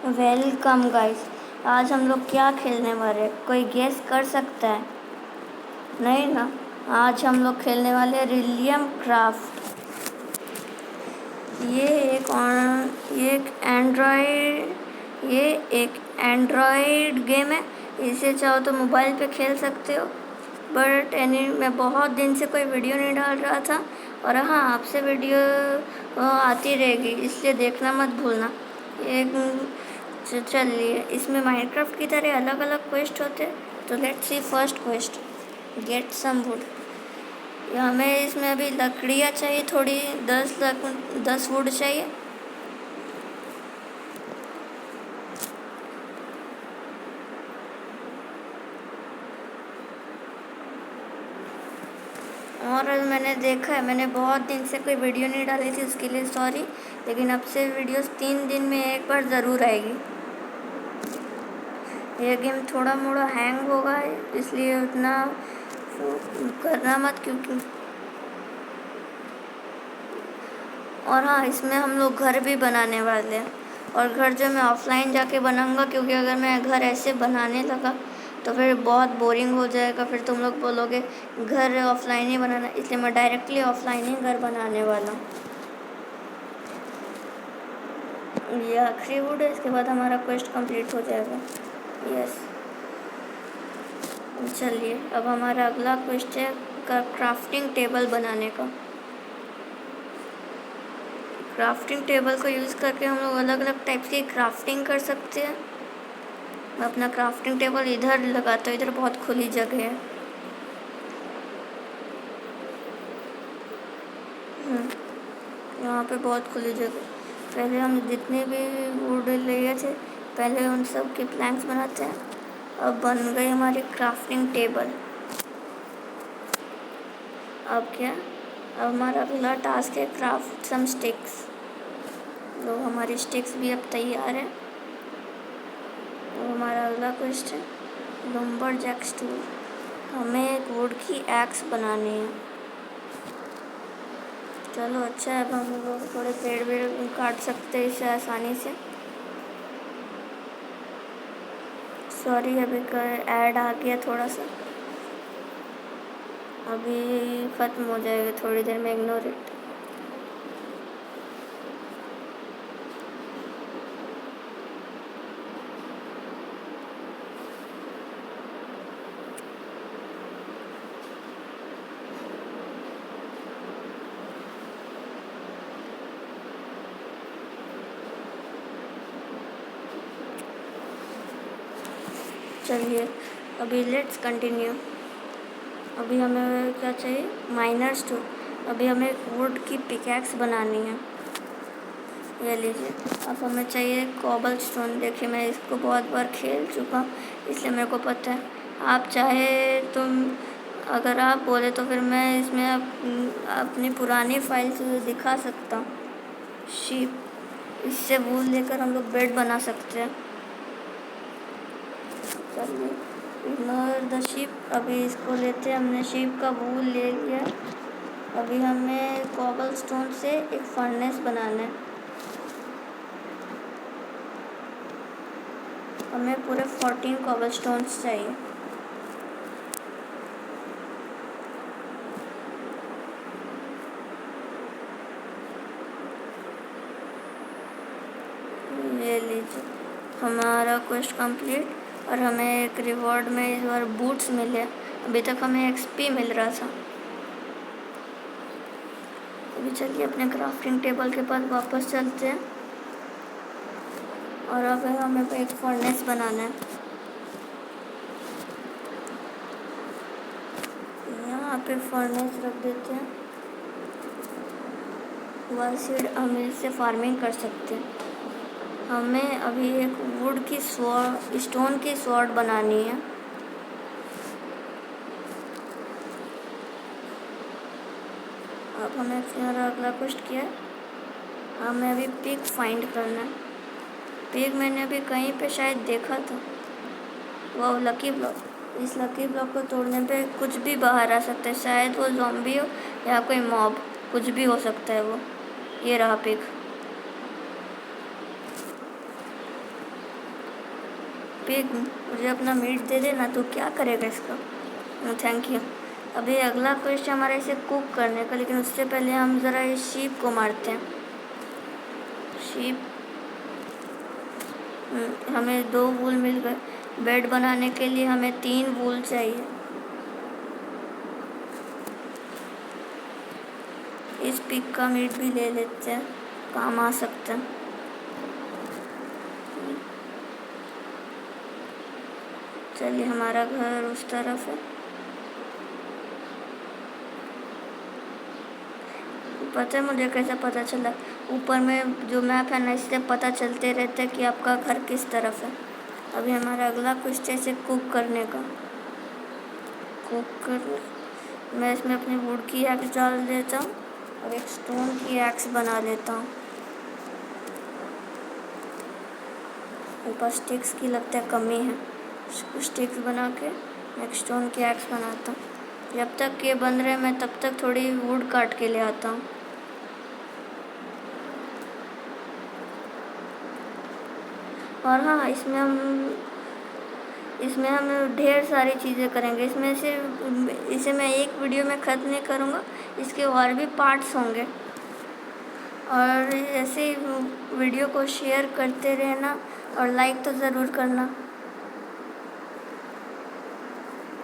Welcome guys. आज हम लोग क्या खेलने वाले हैं? कोई गेस कर सकता है? नहीं ना। आज हम लोग खेलने वाले हैं रिलियम क्राफ्ट। ये एक एंड्रॉयड गेम है। इसे चाहो तो मोबाइल पे खेल सकते हो। बट मैं बहुत दिन से कोई वीडियो नहीं डाल रहा था। और हाँ, आपसे वीडियो आती रहेगी, इसलिए देखना मत भूलना। एक चलिए, इसमें माइनक्राफ्ट की तरह अलग अलग क्वेस्ट होते हैं। तो let's see first quest, get some wood. हमें इसमें अभी लकड़ियाँ चाहिए थोड़ी, 10 वुड चाहिए। और मैंने देखा है, मैंने बहुत दिन से कोई वीडियो नहीं डाली थी, उसके लिए सॉरी। लेकिन अब से वीडियोस 3 दिन में एक बार ज़रूर आएगी। यह गेम थोड़ा मोड़ा हैंग होगा, इसलिए उतना करना मत, क्योंकि और हाँ, इसमें हम लोग घर भी बनाने वाले हैं। और घर जो मैं ऑफलाइन जाके बनाऊंगा, क्योंकि अगर मैं घर ऐसे बनाने लगा तो फिर बहुत बोरिंग हो जाएगा। फिर तुम लोग बोलोगे घर ऑफलाइन ही बनाना, इसलिए मैं डायरेक्टली ऑफलाइन ही घर बनाने वाला हूँ। ये आखिरी वुड है, इसके बाद हमारा क्वेस्ट कंप्लीट हो जाएगा। यस, चलिए अब हमारा अगला क्वेस्ट है क्राफ्टिंग टेबल बनाने का। क्राफ्टिंग टेबल को यूज़ करके हम लोग अलग अलग टाइप की क्राफ्टिंग कर सकते हैं। मैं अपना क्राफ्टिंग टेबल इधर लगाता हूँ, इधर बहुत खुली जगह है। यहाँ पे बहुत खुली जगह। पहले हम जितने भी वुड लिए थे, पहले उन सब के प्लैंक्स बनाते हैं। अब बन गई हमारी क्राफ्टिंग टेबल। अब क्या, अब हमारा अगला टास्क है क्राफ्ट सम स्टिक्स। तो हमारी स्टिक्स भी अब तैयार है। तो हमारा अगला क्वेश्चन लंबर जैक्स टूल। हमें एक वुड की एक्स बनानी है। चलो अच्छा है, अब हम लोग थोड़े पेड़ वेड़ काट सकते हैं इसे आसानी से। सॉरी, अभी ऐड आ गया थोड़ा सा, अभी ख़त्म हो जाएगा थोड़ी देर में, इग्नोर इट। चलिए अभी लेट्स कंटिन्यू। अभी हमें क्या चाहिए, माइनर्स टूल। अभी हमें वुड की पिकैक्स बनानी है। ये लीजिए। अब हमें चाहिए कॉबल स्टोन। देखिए, मैं इसको बहुत बार खेल चुका, इसलिए मेरे को पता है। आप चाहे अगर आप बोले तो फिर मैं इसमें अपनी पुरानी फाइल से दिखा सकता हूँ। शीप, इससे वूल लेकर हम लोग बेड बना सकते हैं। चलिए, इग्नोर द शीप। अभी इसको लेते हैं, हमने शीप का वूल ले लिया। अभी हमें कॉबल स्टोन से एक फर्नेस बनाना है। हमें पूरे 14 कॉबल स्टोन्स चाहिए। ये लीजिए, हमारा क्वेस्ट कंप्लीट। और हमें एक रिवॉर्ड में इस बार बूट्स मिले। अभी तक हमें एक्सपी मिल रहा था। अभी चलिए अपने क्राफ्टिंग टेबल के पास वापस चलते हैं। और अब हमें एक फर्नेस बनाना है। यहाँ पे फर्नेस रख देते हैं। वैसे हम इससे फार्मिंग कर सकते हैं। हमें अभी एक वुड की स्टोन की स्वॉर्ड बनानी है। अब हमें हमारा अगला क्वेस्ट किया है, हमें अभी पिग फाइंड करना है। पिग मैंने अभी कहीं पे शायद देखा था, वो लकी ब्लॉक। इस लकी ब्लॉक को तोड़ने पे कुछ भी बाहर आ सकता है, शायद वो ज़ॉम्बी हो या कोई मॉब, कुछ भी हो सकता है वो। ये रहा पिग। पिग मुझे अपना मीट दे देना, तो क्या करेगा इसका? Thank you. अभी अगला क्वेश्चन हमारा इसे कुक करने का, लेकिन उससे पहले हम ज़रा इस शीप को मारते हैं। शीप, हमें 2 वूल मिल गए। बेड बनाने के लिए हमें 3 वूल चाहिए। इस पिग का मीट भी ले लेते हैं, काम आ सकता है। चलिए, हमारा घर उस तरफ है। पता है मुझे कैसे पता चला? ऊपर में जो मैप है ना, इससे पता चलते रहता है कि आपका घर किस तरफ है। अभी हमारा अगला क्वेश्चन है कुक करने का। कुक कर मैं इसमें अपनी वुड की एक्स डाल देता हूँ और एक स्टोन की एक्स बना लेता हूँ। मेरे पास स्टिक्स की लगता है कमी है। स्टिक्स बना के एक स्टोन की एक्स बनाता हूँ। जब तक ये बन रहे मैं तब तक थोड़ी वुड काट के ले आता हूँ। और हाँ, इसमें हम ढेर सारी चीज़ें करेंगे। इसमें से इसे मैं एक वीडियो में ख़त्म नहीं करूँगा, इसके और भी पार्ट्स होंगे। और ऐसे वीडियो को शेयर करते रहना और लाइक तो ज़रूर करना।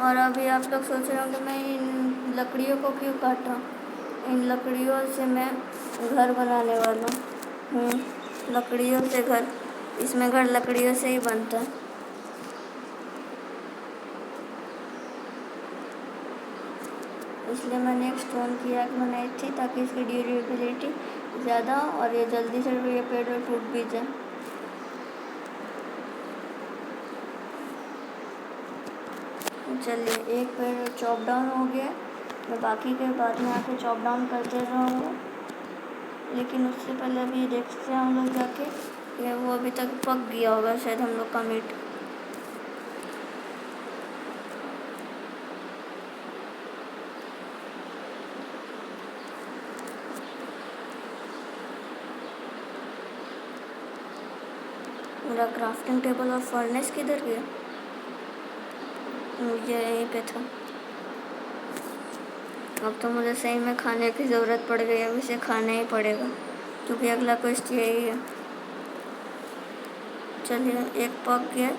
और अभी आप लोग सोच रहे होंगे मैं इन लकड़ियों को क्यों काट रहा हूँ। इन लकड़ियों से मैं घर बनाने वाला हूँ। लकड़ियों से घर, इसमें घर लकड़ियों से ही बनता है। इसलिए मैंने एक स्टोन की आग बनाई थी ताकि इसकी ड्यूरेबिलिटी ज़्यादा और ये जल्दी से ये पेड़ टूट भी जाए। चलिए, एक पेड़ चॉप डाउन हो गया। मैं बाकी के बाद में आके चॉप डाउन करते रहूँगा, लेकिन उससे पहले अभी देखते हैं हम लोग जाके कि वो अभी तक पक गया होगा शायद हम लोग का मीट। मेरा क्राफ्टिंग टेबल और फर्नेस किधर गया? ये यहीं पे था। अब तो मुझे सही में खाने की ज़रूरत पड़ गई है। अब इसे खाना ही पड़ेगा क्योंकि अगला क्वेश्चन यही है। चलिए, एक पक गया।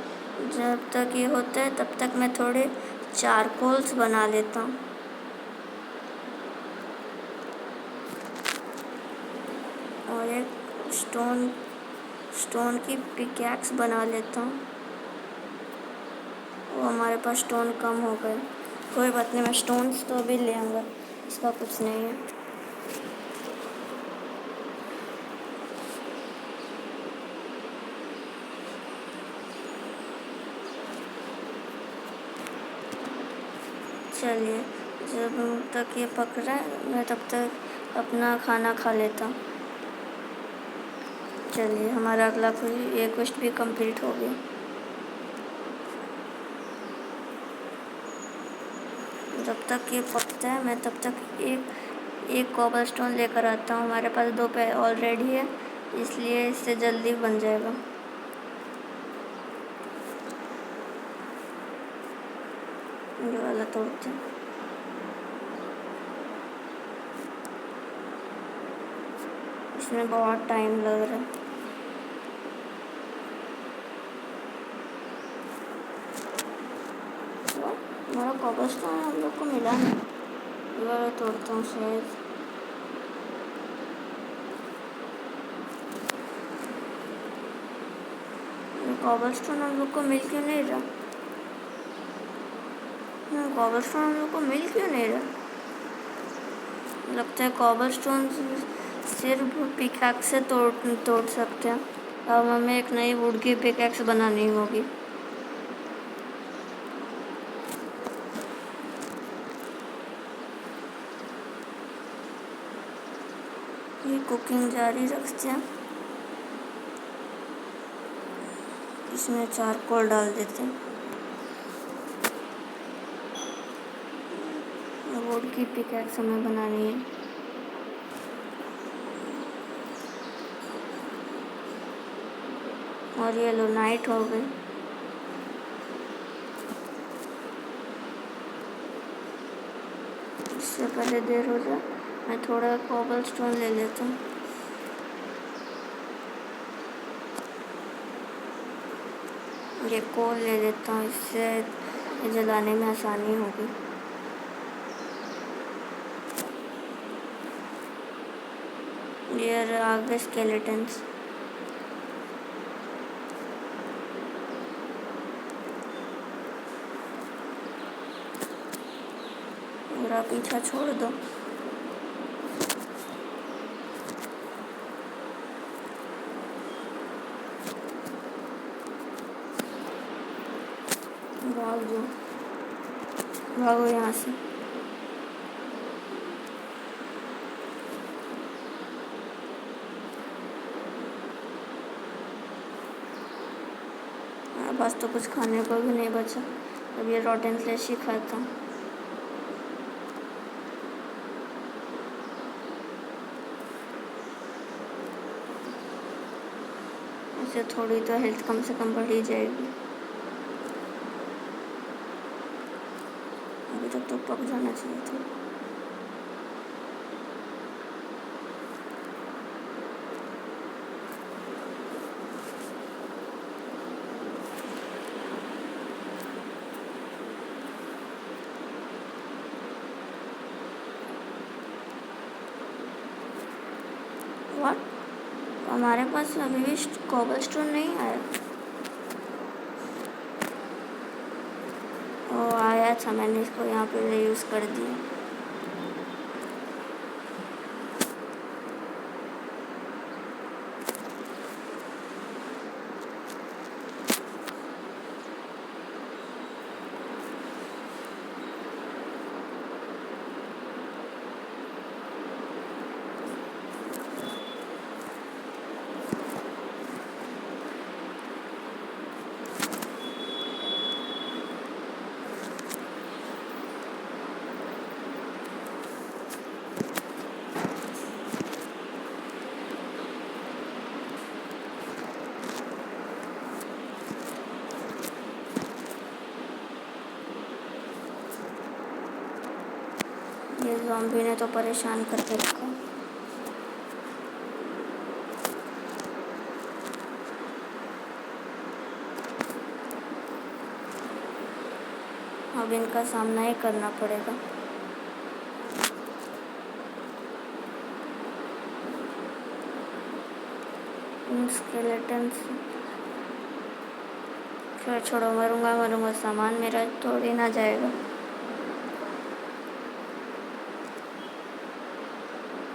जब तक ये होता है तब तक मैं थोड़े चारकोल्स बना लेता हूँ। और एक स्टोन की पिकैक्स बना लेता हूँ। वो हमारे पास स्टोन कम हो गए, कोई बात नहीं, मैं स्टोन्स तो अभी ले आऊँगा, इसका कुछ नहीं है। चलिए, जब तक ये पक रहा है मैं तब तक अपना खाना खा लेता हूँ। चलिए, हमारा अगला ये क्वेश्चन भी कंप्लीट हो गया। जब तक ये पकता है मैं तब तक एक कॉबल स्टोन लेकर आता हूँ। हमारे पास 2 पे ऑलरेडी है, इसलिए इससे जल्दी बन जाएगा। ये वाला तोड़ते हैं। इसमें बहुत टाइम लग रहा है। हमारा कॉबल स्टोन हम लोग को मिला नहीं। ये वाला तोड़ता हूँ शायद। कॉबल स्टोन हम लोग को मिल क्यों नहीं रहा? कॉबल स्टोन हम लोग को मिल क्यों नहीं रहा? लगता है कॉबल स्टोन सिर्फ पिकैक्स से तोड़ सकते हैं। अब हमें एक नई वुड की पिकैक्स बनानी होगी। ये कुकिंग जारी रखते हैं। इसमें चारकोल डाल देते हैं। वुड की पिकैक्स हमें बनानी है। और ये लो, नाइट हो गई। उससे पहले देर हो जाए मैं थोड़ा कॉबल स्टोन ले लेता हूँ। ये कोल ले लेता हूँ, इससे जलाने में आसानी होगी। ये आ गए स्केलेटन्स। मेरा पीछा छोड़ दो। भाग दो, भागो यहाँ से। मेरे पास तो कुछ खाने को भी नहीं बचा, अब ये रॉटन फ्लेश ही खाता हूँ। इससे थोड़ी तो हेल्थ कम से कम बढ़ ही जाएगी। अभी तक तो पक जाना चाहिए था। व्हाट? हमारे पास अभी भी कॉबल स्टोन नहीं आया। ओ आया था, मैंने इसको यहाँ पे यूज़ कर दिया। ये ज़ॉम्बी ने तो परेशान करके रखा। अब इनका सामना ही करना पड़ेगा। स्केलेटन्स फिर छोड़ो, मरूंगा, सामान मेरा तोड़ ना जाएगा।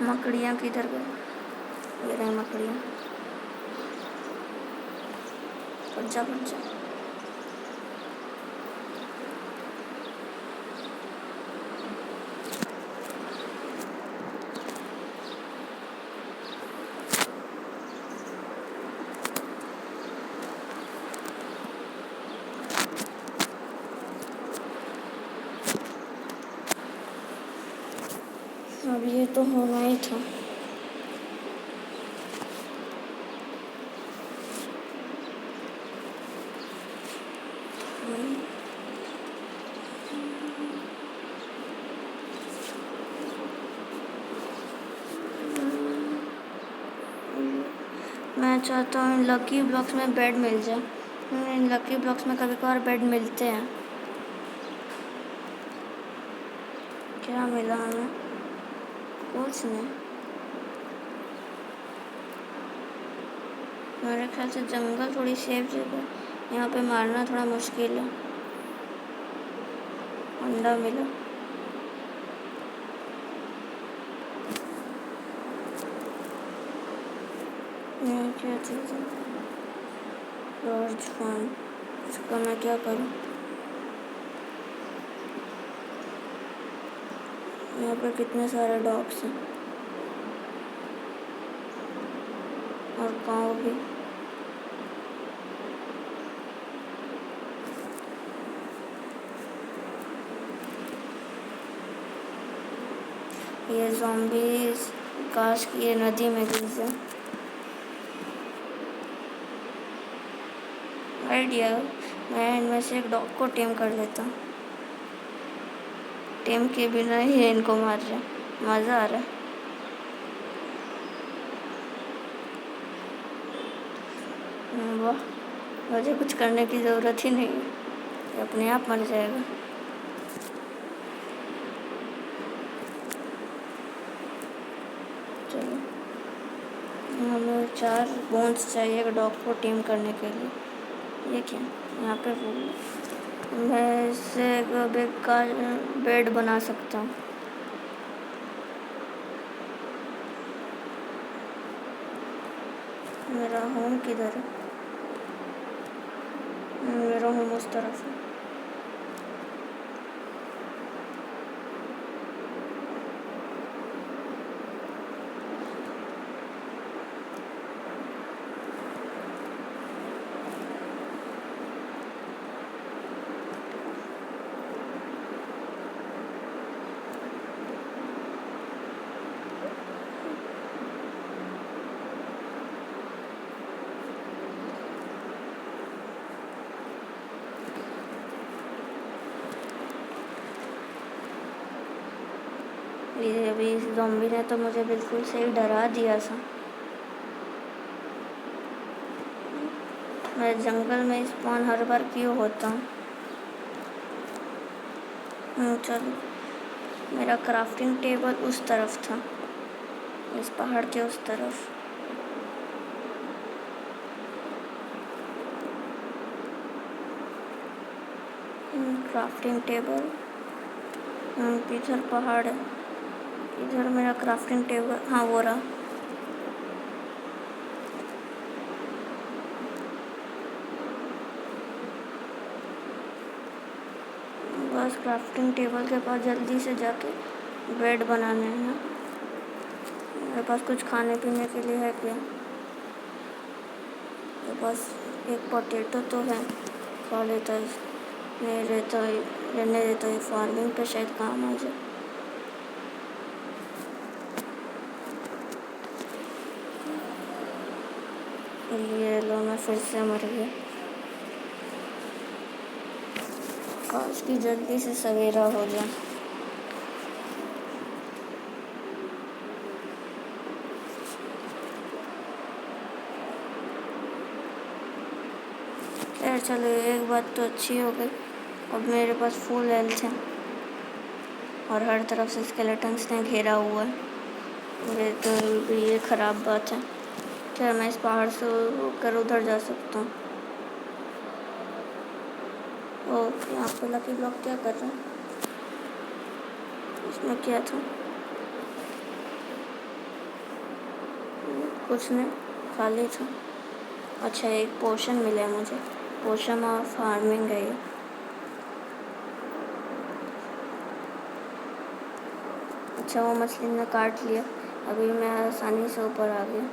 मकड़ियाँ किधर गई? ये रही मकड़ियाँ। फट जा। अब ये तो होना ही था। मैं चाहता हूँ लकी ब्लॉक्स में बेड मिल जाए। इन लकी ब्लॉक्स में कभी कभार बेड मिलते हैं। क्या मिला हमें? कुछ नहीं। मेरे ख्याल से जंगल थोड़ी सेफ जगह, यहाँ पे मारना थोड़ा मुश्किल है। अंडा मिला। ये क्या चीज़ है? लॉर्ज फार्म, इसका मैं क्या करूँ? यहाँ पर कितने सारे डॉग्स हैं और काऊ भी। ये ज़ॉम्बीज़ काश की ये नदी में गिर जाए। आइडिया, मैं इनमें से एक डॉग को टेम कर लेता हूँ। टेम के बिना ही इनको मार रहे हैं, मज़ा आ रहा है। वाह, मुझे कुछ करने की ज़रूरत ही नहीं है, ये अपने आप मर जाएगा। चलो, हमें 4 बोन्स चाहिए एक डॉग को टेम करने के लिए। ये क्या यहाँ पे मैं इससे एक बेड का बेड बना सकता हूँ। मेरा होम किधर है? मेरा होम उस तरफ है। ये अभी इस ज़ॉम्बी ने तो मुझे बिल्कुल सही डरा दिया था। मैं जंगल में स्पॉन हर बार क्यों होता हूँ? चलो, मेरा क्राफ्टिंग टेबल उस तरफ था, इस पहाड़ के उस तरफ। क्राफ्टिंग टेबल इधर पहाड़ है, इधर मेरा क्राफ्टिंग टेबल। हाँ, वो रहा। बस क्राफ्टिंग टेबल के पास जल्दी से जाके ब्रेड बनाने हैं। मेरे पास कुछ खाने पीने के लिए है क्या? मेरे पास एक पोटैटो तो है, खा लेता है। नहीं रहता, रहने देता है, फार्मिंग पे शायद काम आ जाए। ये लो, मैं फिर से मर गया। काश की जल्दी से सवेरा हो जाए। खैर चलो, एक बात तो अच्छी हो गई, अब मेरे पास फुल हेल्थ है और हर तरफ से स्केलेटन्स ने घेरा हुआ है। ये तो ये ख़राब बात है। खैर मैं इस पहाड़ से होकर उधर जा सकता हूँ। ओह, यहाँ पे लकी ब्लॉक क्या कर रहा है? इसमें क्या था? कुछ नहीं, खाली था। अच्छा, एक पोशन मिला है मुझे, पोशन ऑफ फार्मिंग है ये। अच्छा, वो मछली ने काट लिया, अभी मैं आसानी से ऊपर आ गया।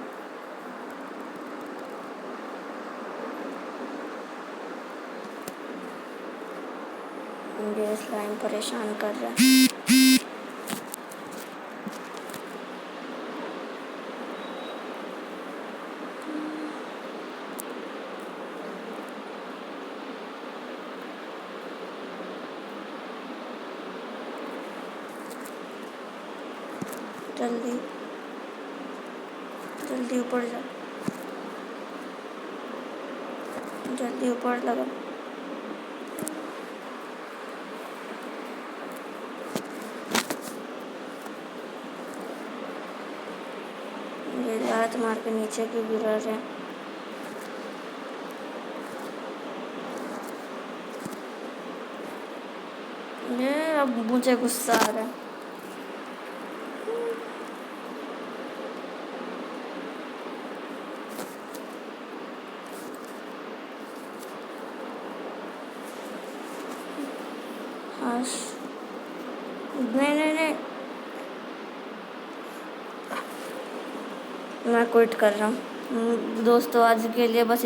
मुझे स्लाइम परेशान कर रहा है। जल्दी जल्दी ऊपर जा, जल्दी ऊपर लगा। ये लात मार के नीचे क्यों गिरा रहे हैं? ये अब मुझे गुस्सा आ रहा है। नहीं, मैं क्विट कर रहा हूँ। दोस्तों, आज के लिए बस